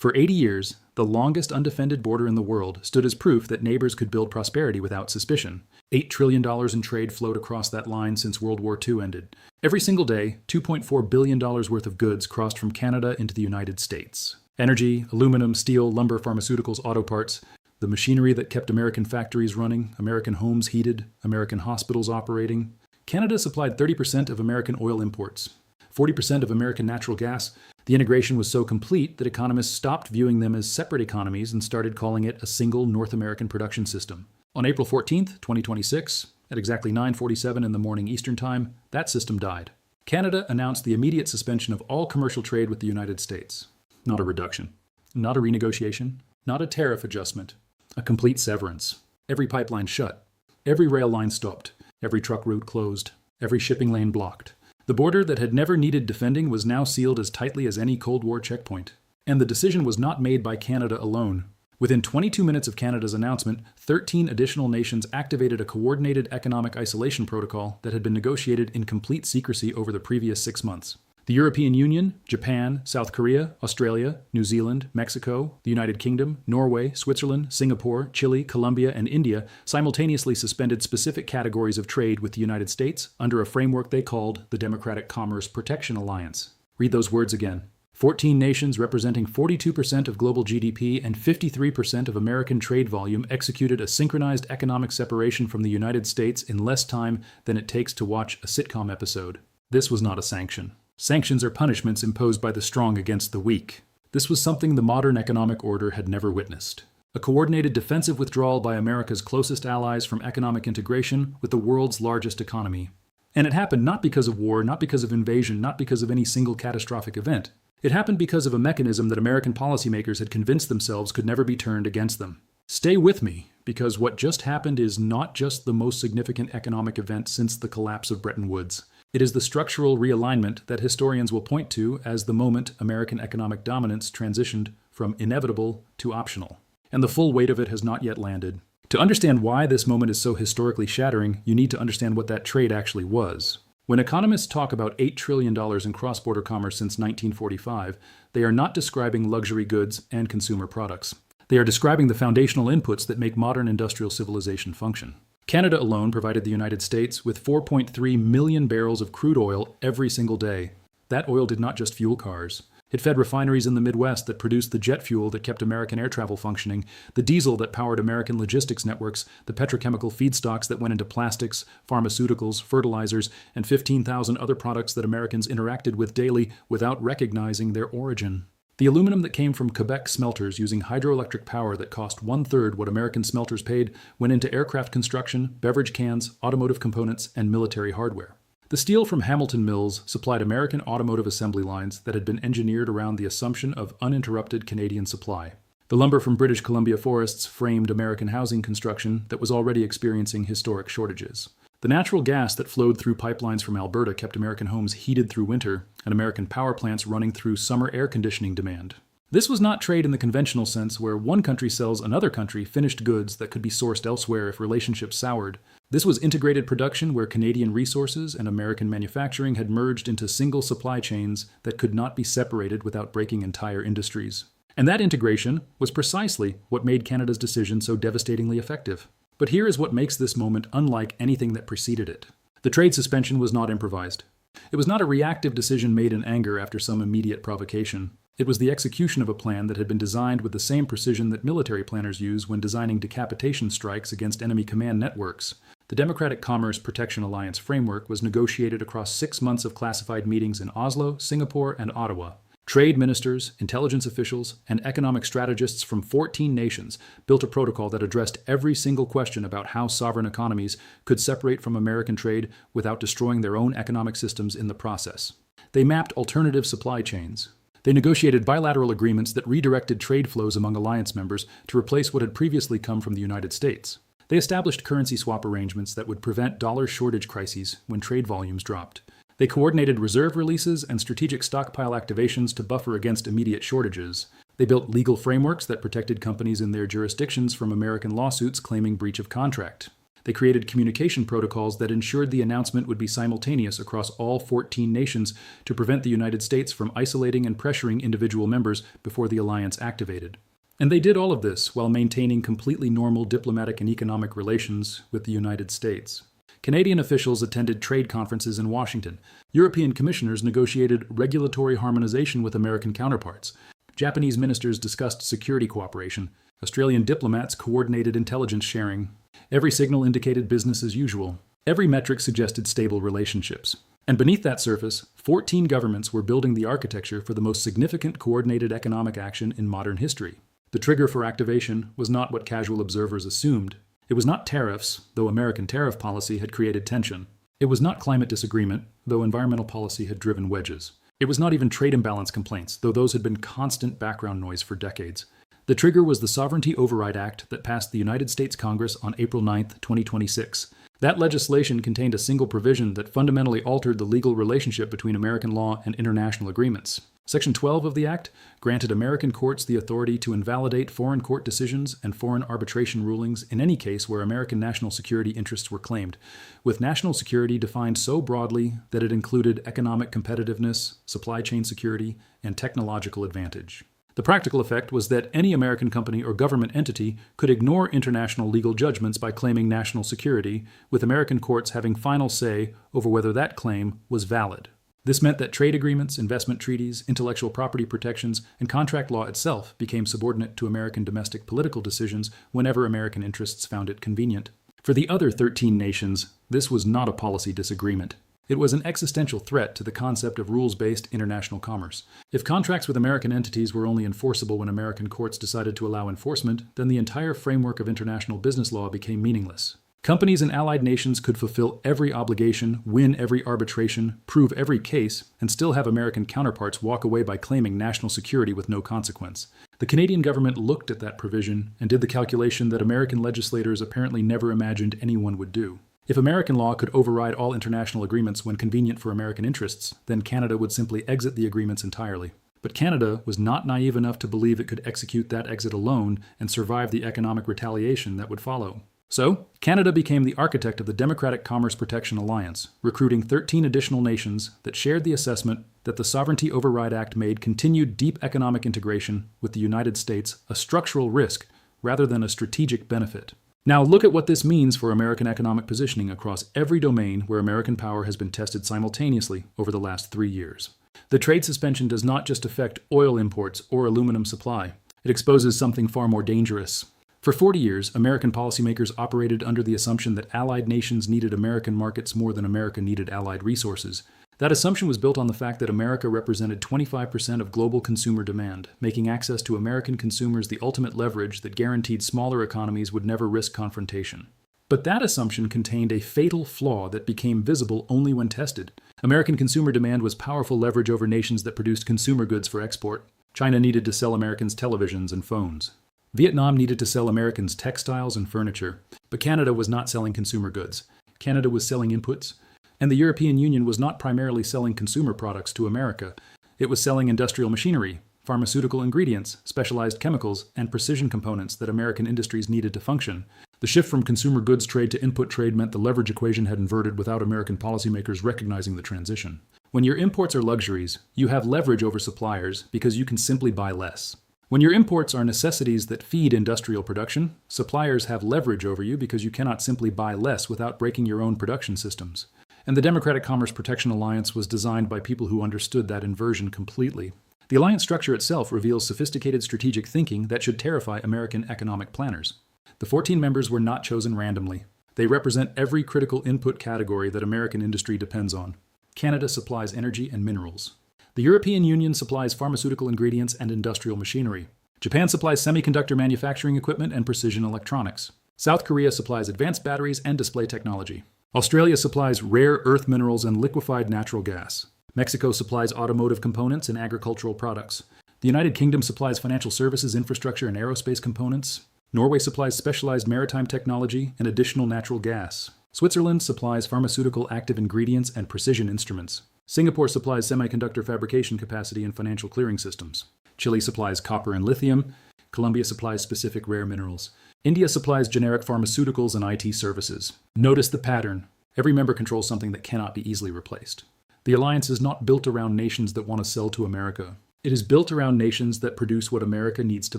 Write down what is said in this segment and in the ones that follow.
For 80 years, the longest undefended border in the world stood as proof that neighbors could build prosperity without suspicion. $8 trillion in trade flowed across that line since World War II ended. Every single day, $2.4 billion worth of goods crossed from Canada into the United States. Energy, aluminum, steel, lumber, pharmaceuticals, auto parts, the machinery that kept American factories running, American homes heated, American hospitals operating. Canada supplied 30% of American oil imports, 40% of American natural gas. The integration was so complete that economists stopped viewing them as separate economies and started calling it a single North American production system. On April 14th, 2026, at exactly 9:47 in the morning Eastern Time, that system died. Canada announced the immediate suspension of all commercial trade with the United States. Not a reduction, not a renegotiation, not a tariff adjustment, a complete severance. Every pipeline shut, every rail line stopped, every truck route closed, every shipping lane blocked. The border that had never needed defending was now sealed as tightly as any Cold War checkpoint. And the decision was not made by Canada alone. Within 22 minutes of Canada's announcement, 13 additional nations activated a coordinated economic isolation protocol that had been negotiated in complete secrecy over the previous 6 months. The European Union, Japan, South Korea, Australia, New Zealand, Mexico, the United Kingdom, Norway, Switzerland, Singapore, Chile, Colombia, and India simultaneously suspended specific categories of trade with the United States under a framework they called the Democratic Commerce Protection Alliance. Read those words again. 14 nations representing 42% of global GDP and 53% of American trade volume executed a synchronized economic separation from the United States in less time than it takes to watch a sitcom episode. This was not a sanction. Sanctions are punishments imposed by the strong against the weak. This was something the modern economic order had never witnessed. A coordinated defensive withdrawal by America's closest allies from economic integration with the world's largest economy. And it happened not because of war, not because of invasion, not because of any single catastrophic event. It happened because of a mechanism that American policymakers had convinced themselves could never be turned against them. Stay with me, because what just happened is not just the most significant economic event since the collapse of Bretton Woods. It is the structural realignment that historians will point to as the moment American economic dominance transitioned from inevitable to optional. And the full weight of it has not yet landed. To understand why this moment is so historically shattering, you need to understand what that trade actually was. When economists talk about $8 trillion in cross-border commerce since 1945, they are not describing luxury goods and consumer products. They are describing the foundational inputs that make modern industrial civilization function. Canada alone provided the United States with 4.3 million barrels of crude oil every single day. That oil did not just fuel cars. It fed refineries in the Midwest that produced the jet fuel that kept American air travel functioning, the diesel that powered American logistics networks, the petrochemical feedstocks that went into plastics, pharmaceuticals, fertilizers, and 15,000 other products that Americans interacted with daily without recognizing their origin. The aluminum that came from Quebec smelters using hydroelectric power that cost 1/3 what American smelters paid went into aircraft construction, beverage cans, automotive components, and military hardware. The steel from Hamilton Mills supplied American automotive assembly lines that had been engineered around the assumption of uninterrupted Canadian supply. The lumber from British Columbia forests framed American housing construction that was already experiencing historic shortages. The natural gas that flowed through pipelines from Alberta kept American homes heated through winter and American power plants running through summer air conditioning demand. This was not trade in the conventional sense where one country sells another country finished goods that could be sourced elsewhere if relationships soured. This was integrated production where Canadian resources and American manufacturing had merged into single supply chains that could not be separated without breaking entire industries. And that integration was precisely what made Canada's decision so devastatingly effective. But here is what makes this moment unlike anything that preceded it. The trade suspension was not improvised. It was not a reactive decision made in anger after some immediate provocation. It was the execution of a plan that had been designed with the same precision that military planners use when designing decapitation strikes against enemy command networks. The Democratic Commerce Protection Alliance framework was negotiated across 6 months of classified meetings in Oslo, Singapore, and Ottawa. Trade ministers, intelligence officials, and economic strategists from 14 nations built a protocol that addressed every single question about how sovereign economies could separate from American trade without destroying their own economic systems in the process. They mapped alternative supply chains. They negotiated bilateral agreements that redirected trade flows among alliance members to replace what had previously come from the United States. They established currency swap arrangements that would prevent dollar shortage crises when trade volumes dropped. They coordinated reserve releases and strategic stockpile activations to buffer against immediate shortages. They built legal frameworks that protected companies in their jurisdictions from American lawsuits claiming breach of contract. They created communication protocols that ensured the announcement would be simultaneous across all 14 nations to prevent the United States from isolating and pressuring individual members before the alliance activated. And they did all of this while maintaining completely normal diplomatic and economic relations with the United States. Canadian officials attended trade conferences in Washington. European commissioners negotiated regulatory harmonization with American counterparts. Japanese ministers discussed security cooperation. Australian diplomats coordinated intelligence sharing. Every signal indicated business as usual. Every metric suggested stable relationships. And beneath that surface, 14 governments were building the architecture for the most significant coordinated economic action in modern history. The trigger for activation was not what casual observers assumed. It was not tariffs, though American tariff policy had created tension. It was not climate disagreement, though environmental policy had driven wedges. It was not even trade imbalance complaints, though those had been constant background noise for decades. The trigger was the Sovereignty Override Act that passed the United States Congress on April 9, 2026. That legislation contained a single provision that fundamentally altered the legal relationship between American law and international agreements. Section 12 of the Act granted American courts the authority to invalidate foreign court decisions and foreign arbitration rulings in any case where American national security interests were claimed, with national security defined so broadly that it included economic competitiveness, supply chain security, and technological advantage. The practical effect was that any American company or government entity could ignore international legal judgments by claiming national security, with American courts having final say over whether that claim was valid. This meant that trade agreements, investment treaties, intellectual property protections, and contract law itself became subordinate to American domestic political decisions whenever American interests found it convenient. For the other 13 nations, this was not a policy disagreement. It was an existential threat to the concept of rules-based international commerce. If contracts with American entities were only enforceable when American courts decided to allow enforcement, then the entire framework of international business law became meaningless. Companies in allied nations could fulfill every obligation, win every arbitration, prove every case, and still have American counterparts walk away by claiming national security with no consequence. The Canadian government looked at that provision and did the calculation that American legislators apparently never imagined anyone would do. If American law could override all international agreements when convenient for American interests, then Canada would simply exit the agreements entirely. But Canada was not naive enough to believe it could execute that exit alone and survive the economic retaliation that would follow. So, Canada became the architect of the Democratic Commerce Protection Alliance, recruiting 13 additional nations that shared the assessment that the Sovereignty Override Act made continued deep economic integration with the United States a structural risk rather than a strategic benefit. Now look at what this means for American economic positioning across every domain where American power has been tested simultaneously over the last 3 years. The trade suspension does not just affect oil imports or aluminum supply. It exposes something far more dangerous. For 40 years, American policymakers operated under the assumption that allied nations needed American markets more than America needed allied resources. That assumption was built on the fact that America represented 25% of global consumer demand, making access to American consumers the ultimate leverage that guaranteed smaller economies would never risk confrontation. But that assumption contained a fatal flaw that became visible only when tested. American consumer demand was powerful leverage over nations that produced consumer goods for export. China needed to sell Americans televisions and phones. Vietnam needed to sell Americans textiles and furniture. But Canada was not selling consumer goods. Canada was selling inputs. And the European Union was not primarily selling consumer products to America. It was selling industrial machinery, pharmaceutical ingredients, specialized chemicals, and precision components that American industries needed to function. The shift from consumer goods trade to input trade meant the leverage equation had inverted without American policymakers recognizing the transition. When your imports are luxuries, you have leverage over suppliers because you can simply buy less. When your imports are necessities that feed industrial production, suppliers have leverage over you because you cannot simply buy less without breaking your own production systems. And the Democratic Commerce Protection Alliance was designed by people who understood that inversion completely. The alliance structure itself reveals sophisticated strategic thinking that should terrify American economic planners. The 14 members were not chosen randomly. They represent every critical input category that American industry depends on. Canada supplies energy and minerals. The European Union supplies pharmaceutical ingredients and industrial machinery. Japan supplies semiconductor manufacturing equipment and precision electronics. South Korea supplies advanced batteries and display technology. Australia supplies rare earth minerals and liquefied natural gas. Mexico supplies automotive components and agricultural products. The United Kingdom supplies financial services, infrastructure, and aerospace components. Norway supplies specialized maritime technology and additional natural gas. Switzerland supplies pharmaceutical active ingredients and precision instruments. Singapore supplies semiconductor fabrication capacity and financial clearing systems. Chile supplies copper and lithium. Colombia supplies specific rare minerals. India supplies generic pharmaceuticals and IT services. Notice the pattern. Every member controls something that cannot be easily replaced. The alliance is not built around nations that want to sell to America. It is built around nations that produce what America needs to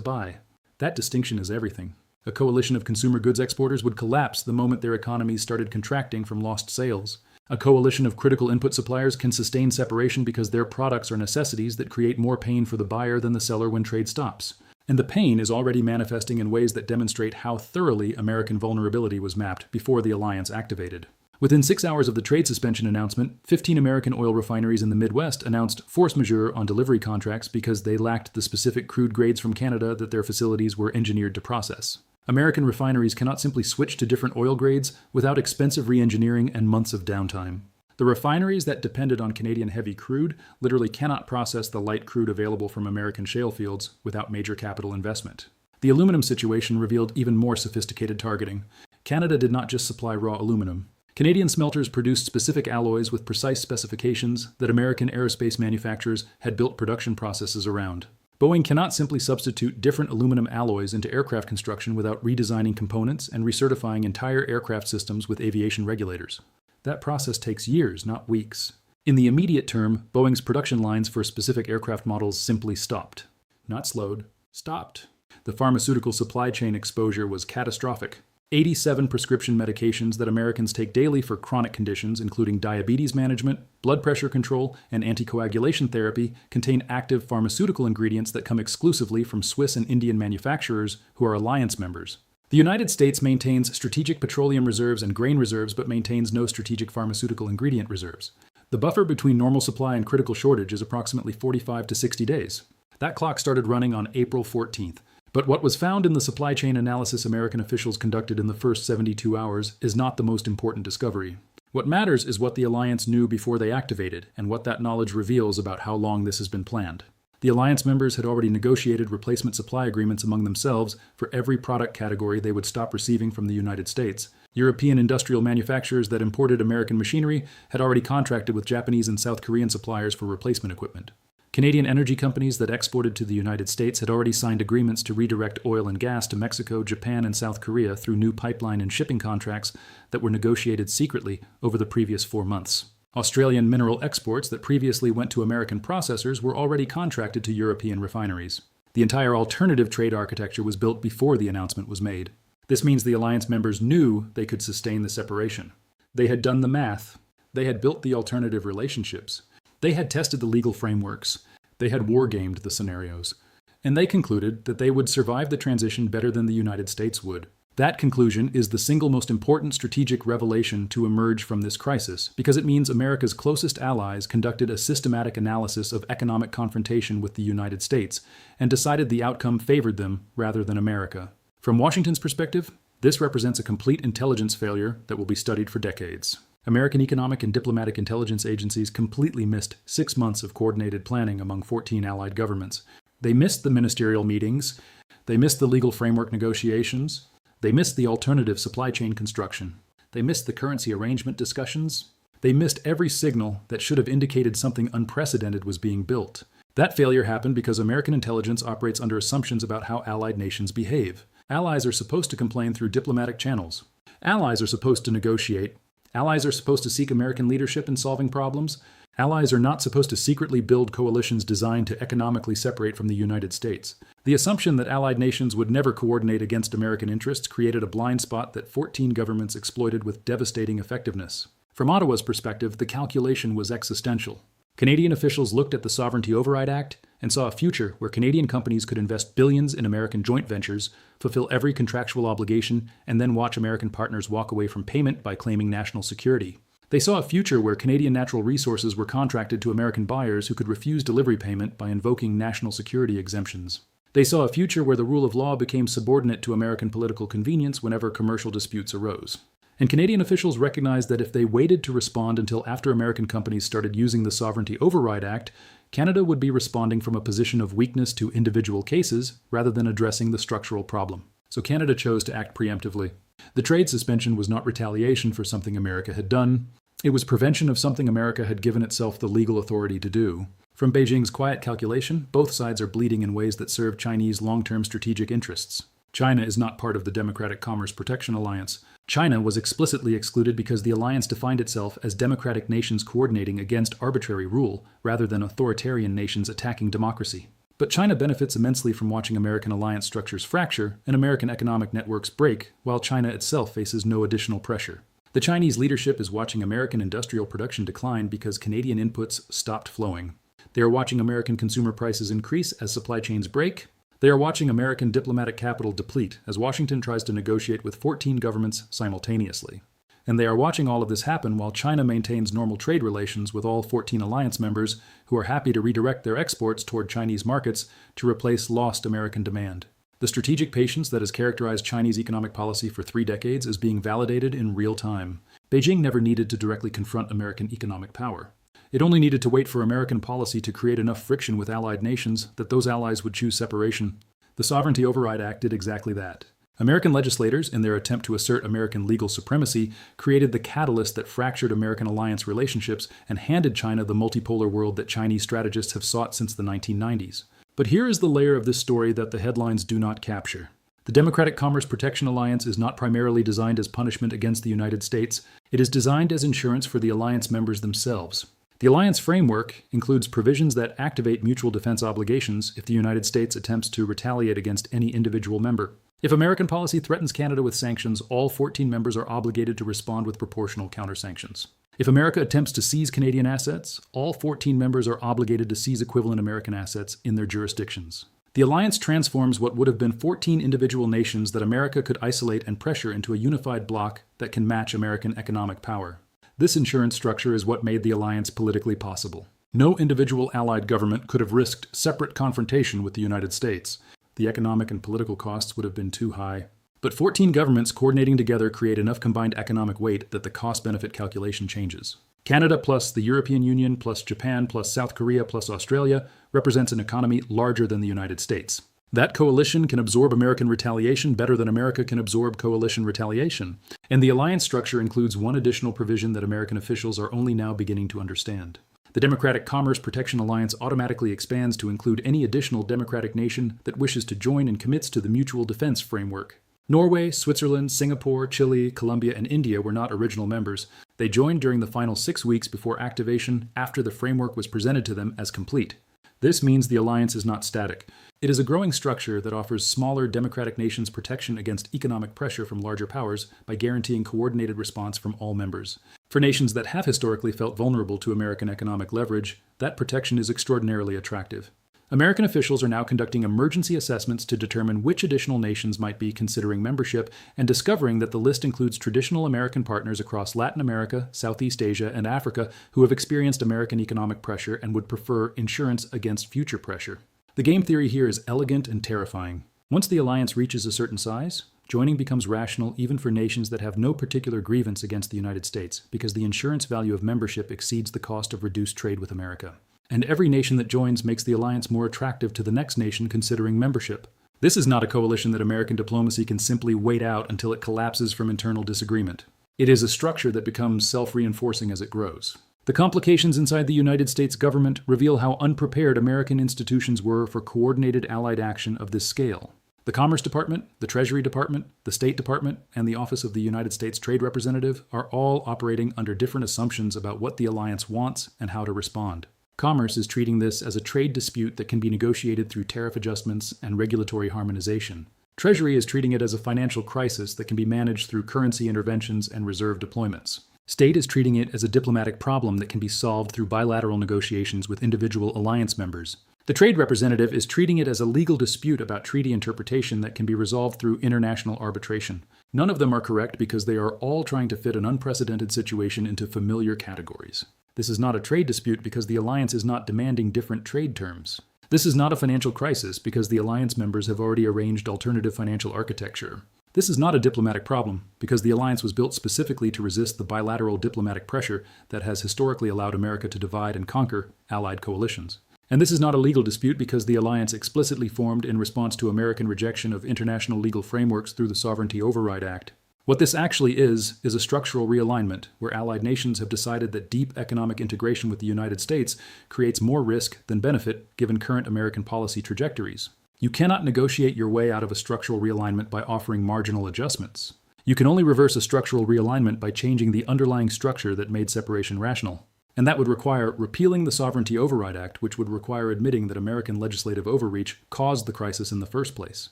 buy. That distinction is everything. A coalition of consumer goods exporters would collapse the moment their economies started contracting from lost sales. A coalition of critical input suppliers can sustain separation because their products are necessities that create more pain for the buyer than the seller when trade stops. And the pain is already manifesting in ways that demonstrate how thoroughly American vulnerability was mapped before the alliance activated. Within 6 hours of the trade suspension announcement, 15 American oil refineries in the Midwest announced force majeure on delivery contracts because they lacked the specific crude grades from Canada that their facilities were engineered to process. American refineries cannot simply switch to different oil grades without expensive re-engineering and months of downtime. The refineries that depended on Canadian heavy crude literally cannot process the light crude available from American shale fields without major capital investment. The aluminum situation revealed even more sophisticated targeting. Canada did not just supply raw aluminum. Canadian smelters produced specific alloys with precise specifications that American aerospace manufacturers had built production processes around. Boeing cannot simply substitute different aluminum alloys into aircraft construction without redesigning components and recertifying entire aircraft systems with aviation regulators. That process takes years, not weeks. In the immediate term, Boeing's production lines for specific aircraft models simply stopped. Not slowed, stopped. The pharmaceutical supply chain exposure was catastrophic. 87 prescription medications that Americans take daily for chronic conditions, including diabetes management, blood pressure control, and anticoagulation therapy, contain active pharmaceutical ingredients that come exclusively from Swiss and Indian manufacturers who are alliance members. The United States maintains strategic petroleum reserves and grain reserves, but maintains no strategic pharmaceutical ingredient reserves. The buffer between normal supply and critical shortage is approximately 45 to 60 days. That clock started running on April 14th. But what was found in the supply chain analysis American officials conducted in the first 72 hours is not the most important discovery. What matters is what the alliance knew before they activated, and what that knowledge reveals about how long this has been planned. The alliance members had already negotiated replacement supply agreements among themselves for every product category they would stop receiving from the United States. European industrial manufacturers that imported American machinery had already contracted with Japanese and South Korean suppliers for replacement equipment. Canadian energy companies that exported to the United States had already signed agreements to redirect oil and gas to Mexico, Japan, and South Korea through new pipeline and shipping contracts that were negotiated secretly over the previous 4 months. Australian mineral exports that previously went to American processors were already contracted to European refineries. The entire alternative trade architecture was built before the announcement was made. This means the alliance members knew they could sustain the separation. They had done the math. They had built the alternative relationships. They had tested the legal frameworks. They had war-gamed the scenarios. And they concluded that they would survive the transition better than the United States would. That conclusion is the single most important strategic revelation to emerge from this crisis, because it means America's closest allies conducted a systematic analysis of economic confrontation with the United States and decided the outcome favored them rather than America. From Washington's perspective, this represents a complete intelligence failure that will be studied for decades. American economic and diplomatic intelligence agencies completely missed 6 months of coordinated planning among 14 allied governments. They missed the ministerial meetings. They missed the legal framework negotiations. They missed the alternative supply chain construction. They missed the currency arrangement discussions. They missed every signal that should have indicated something unprecedented was being built. That failure happened because American intelligence operates under assumptions about how allied nations behave. Allies are supposed to complain through diplomatic channels. Allies are supposed to negotiate. Allies are supposed to seek American leadership in solving problems. Allies are not supposed to secretly build coalitions designed to economically separate from the United States. The assumption that allied nations would never coordinate against American interests created a blind spot that 14 governments exploited with devastating effectiveness. From Ottawa's perspective, the calculation was existential. Canadian officials looked at the Sovereignty Override Act and saw a future where Canadian companies could invest billions in American joint ventures, fulfill every contractual obligation, and then watch American partners walk away from payment by claiming national security. They saw a future where Canadian natural resources were contracted to American buyers who could refuse delivery payment by invoking national security exemptions. They saw a future where the rule of law became subordinate to American political convenience whenever commercial disputes arose. And Canadian officials recognized that if they waited to respond until after American companies started using the Sovereignty Override Act, Canada would be responding from a position of weakness to individual cases rather than addressing the structural problem. So Canada chose to act preemptively. The trade suspension was not retaliation for something America had done. It was prevention of something America had given itself the legal authority to do. From Beijing's quiet calculation, both sides are bleeding in ways that serve Chinese long-term strategic interests. China is not part of the Democratic Commerce Protection Alliance. China was explicitly excluded because the alliance defined itself as democratic nations coordinating against arbitrary rule, rather than authoritarian nations attacking democracy. But China benefits immensely from watching American alliance structures fracture and American economic networks break, while China itself faces no additional pressure. The Chinese leadership is watching American industrial production decline because Canadian inputs stopped flowing. They are watching American consumer prices increase as supply chains break. They are watching American diplomatic capital deplete as Washington tries to negotiate with 14 governments simultaneously. And they are watching all of this happen while China maintains normal trade relations with all 14 alliance members who are happy to redirect their exports toward Chinese markets to replace lost American demand. The strategic patience that has characterized Chinese economic policy for 3 decades is being validated in real time. Beijing never needed to directly confront American economic power. It only needed to wait for American policy to create enough friction with allied nations that those allies would choose separation. The Sovereignty Override Act did exactly that. American legislators, in their attempt to assert American legal supremacy, created the catalyst that fractured American alliance relationships and handed China the multipolar world that Chinese strategists have sought since the 1990s. But here is the layer of this story that the headlines do not capture. The Democratic Commerce Protection Alliance is not primarily designed as punishment against the United States. It is designed as insurance for the alliance members themselves. The alliance framework includes provisions that activate mutual defense obligations if the United States attempts to retaliate against any individual member. If American policy threatens Canada with sanctions, all 14 members are obligated to respond with proportional counter-sanctions. If America attempts to seize Canadian assets, all 14 members are obligated to seize equivalent American assets in their jurisdictions. The alliance transforms what would have been 14 individual nations that America could isolate and pressure into a unified bloc that can match American economic power. This insurance structure is what made the alliance politically possible. No individual allied government could have risked separate confrontation with the United States. The economic and political costs would have been too high. But 14 governments coordinating together create enough combined economic weight that the cost-benefit calculation changes. Canada plus the European Union plus Japan plus South Korea plus Australia represents an economy larger than the United States. That coalition can absorb American retaliation better than America can absorb coalition retaliation. And the alliance structure includes one additional provision that American officials are only now beginning to understand. The Democratic Commerce Protection Alliance automatically expands to include any additional democratic nation that wishes to join and commits to the mutual defense framework. Norway, Switzerland, Singapore, Chile, Colombia, and India were not original members. They joined during the final 6 weeks before activation after the framework was presented to them as complete. This means the alliance is not static. It is a growing structure that offers smaller democratic nations protection against economic pressure from larger powers by guaranteeing coordinated response from all members. For nations that have historically felt vulnerable to American economic leverage, that protection is extraordinarily attractive. American officials are now conducting emergency assessments to determine which additional nations might be considering membership and discovering that the list includes traditional American partners across Latin America, Southeast Asia, and Africa who have experienced American economic pressure and would prefer insurance against future pressure. The game theory here is elegant and terrifying. Once the alliance reaches a certain size, joining becomes rational even for nations that have no particular grievance against the United States because the insurance value of membership exceeds the cost of reduced trade with America. And every nation that joins makes the alliance more attractive to the next nation considering membership. This is not a coalition that American diplomacy can simply wait out until it collapses from internal disagreement. It is a structure that becomes self-reinforcing as it grows. The complications inside the United States government reveal how unprepared American institutions were for coordinated allied action of this scale. The Commerce Department, the Treasury Department, the State Department, and the Office of the United States Trade Representative are all operating under different assumptions about what the alliance wants and how to respond. Commerce is treating this as a trade dispute that can be negotiated through tariff adjustments and regulatory harmonization. Treasury is treating it as a financial crisis that can be managed through currency interventions and reserve deployments. State is treating it as a diplomatic problem that can be solved through bilateral negotiations with individual alliance members. The Trade Representative is treating it as a legal dispute about treaty interpretation that can be resolved through international arbitration. None of them are correct because they are all trying to fit an unprecedented situation into familiar categories. This is not a trade dispute because the alliance is not demanding different trade terms. This is not a financial crisis because the alliance members have already arranged alternative financial architecture. This is not a diplomatic problem because the alliance was built specifically to resist the bilateral diplomatic pressure that has historically allowed America to divide and conquer allied coalitions. And this is not a legal dispute because the alliance explicitly formed in response to American rejection of international legal frameworks through the Sovereignty Override Act. What this actually is a structural realignment, where allied nations have decided that deep economic integration with the United States creates more risk than benefit given current American policy trajectories. You cannot negotiate your way out of a structural realignment by offering marginal adjustments. You can only reverse a structural realignment by changing the underlying structure that made separation rational. And that would require repealing the Sovereignty Override Act, which would require admitting that American legislative overreach caused the crisis in the first place.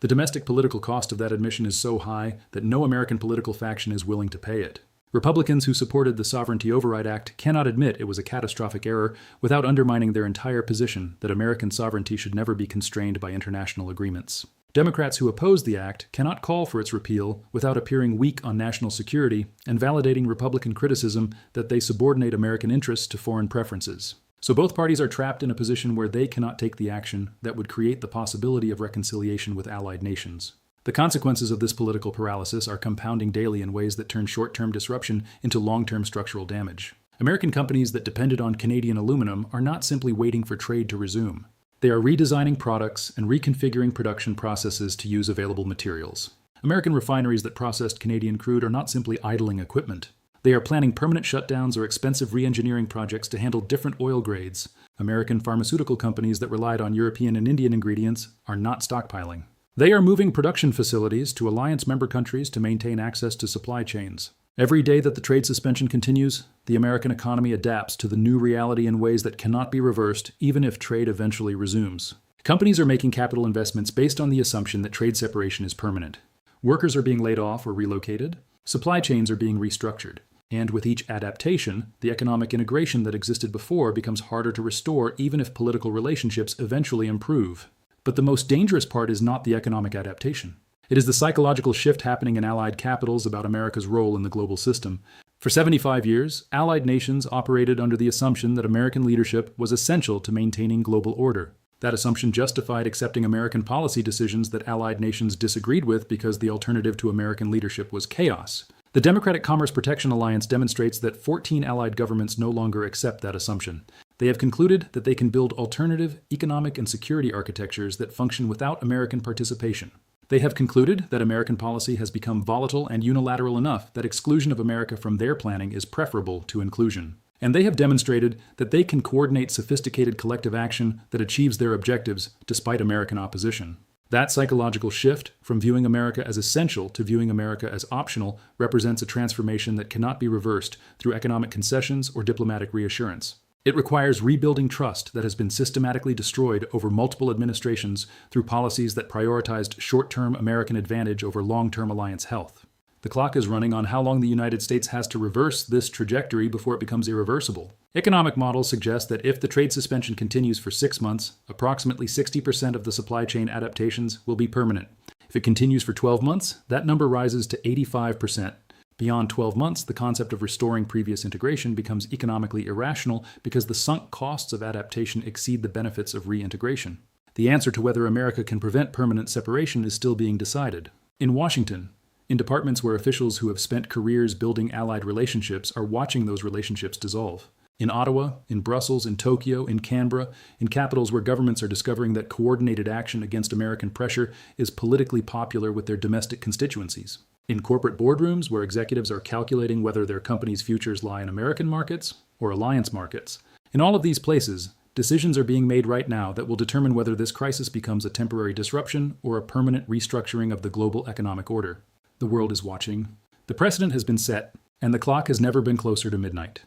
The domestic political cost of that admission is so high that no American political faction is willing to pay it. Republicans who supported the Sovereignty Override Act cannot admit it was a catastrophic error without undermining their entire position that American sovereignty should never be constrained by international agreements. Democrats who oppose the act cannot call for its repeal without appearing weak on national security and validating Republican criticism that they subordinate American interests to foreign preferences. So both parties are trapped in a position where they cannot take the action that would create the possibility of reconciliation with allied nations. The consequences of this political paralysis are compounding daily in ways that turn short-term disruption into long-term structural damage. American companies that depended on Canadian aluminum are not simply waiting for trade to resume. They are redesigning products and reconfiguring production processes to use available materials. American refineries that processed Canadian crude are not simply idling equipment. They are planning permanent shutdowns or expensive re-engineering projects to handle different oil grades. American pharmaceutical companies that relied on European and Indian ingredients are not stockpiling. They are moving production facilities to alliance member countries to maintain access to supply chains. Every day that the trade suspension continues, the American economy adapts to the new reality in ways that cannot be reversed, even if trade eventually resumes. Companies are making capital investments based on the assumption that trade separation is permanent. Workers are being laid off or relocated. Supply chains are being restructured. And with each adaptation, the economic integration that existed before becomes harder to restore even if political relationships eventually improve. But the most dangerous part is not the economic adaptation. It is the psychological shift happening in allied capitals about America's role in the global system. For 75 years, allied nations operated under the assumption that American leadership was essential to maintaining global order. That assumption justified accepting American policy decisions that allied nations disagreed with because the alternative to American leadership was chaos. The Democratic Commerce Protection Alliance demonstrates that 14 allied governments no longer accept that assumption. They have concluded that they can build alternative economic and security architectures that function without American participation. They have concluded that American policy has become volatile and unilateral enough that exclusion of America from their planning is preferable to inclusion. And they have demonstrated that they can coordinate sophisticated collective action that achieves their objectives despite American opposition. That psychological shift from viewing America as essential to viewing America as optional represents a transformation that cannot be reversed through economic concessions or diplomatic reassurance. It requires rebuilding trust that has been systematically destroyed over multiple administrations through policies that prioritized short-term American advantage over long-term alliance health. The clock is running on how long the United States has to reverse this trajectory before it becomes irreversible. Economic models suggest that if the trade suspension continues for 6 months, approximately 60% of the supply chain adaptations will be permanent. If it continues for 12 months, that number rises to 85%. Beyond 12 months, the concept of restoring previous integration becomes economically irrational because the sunk costs of adaptation exceed the benefits of reintegration. The answer to whether America can prevent permanent separation is still being decided. In Washington, in departments where officials who have spent careers building allied relationships are watching those relationships dissolve. In Ottawa, in Brussels, in Tokyo, in Canberra, in capitals where governments are discovering that coordinated action against American pressure is politically popular with their domestic constituencies. In corporate boardrooms where executives are calculating whether their company's futures lie in American markets or alliance markets. In all of these places, decisions are being made right now that will determine whether this crisis becomes a temporary disruption or a permanent restructuring of the global economic order. The world is watching. The precedent has been set, and the clock has never been closer to midnight.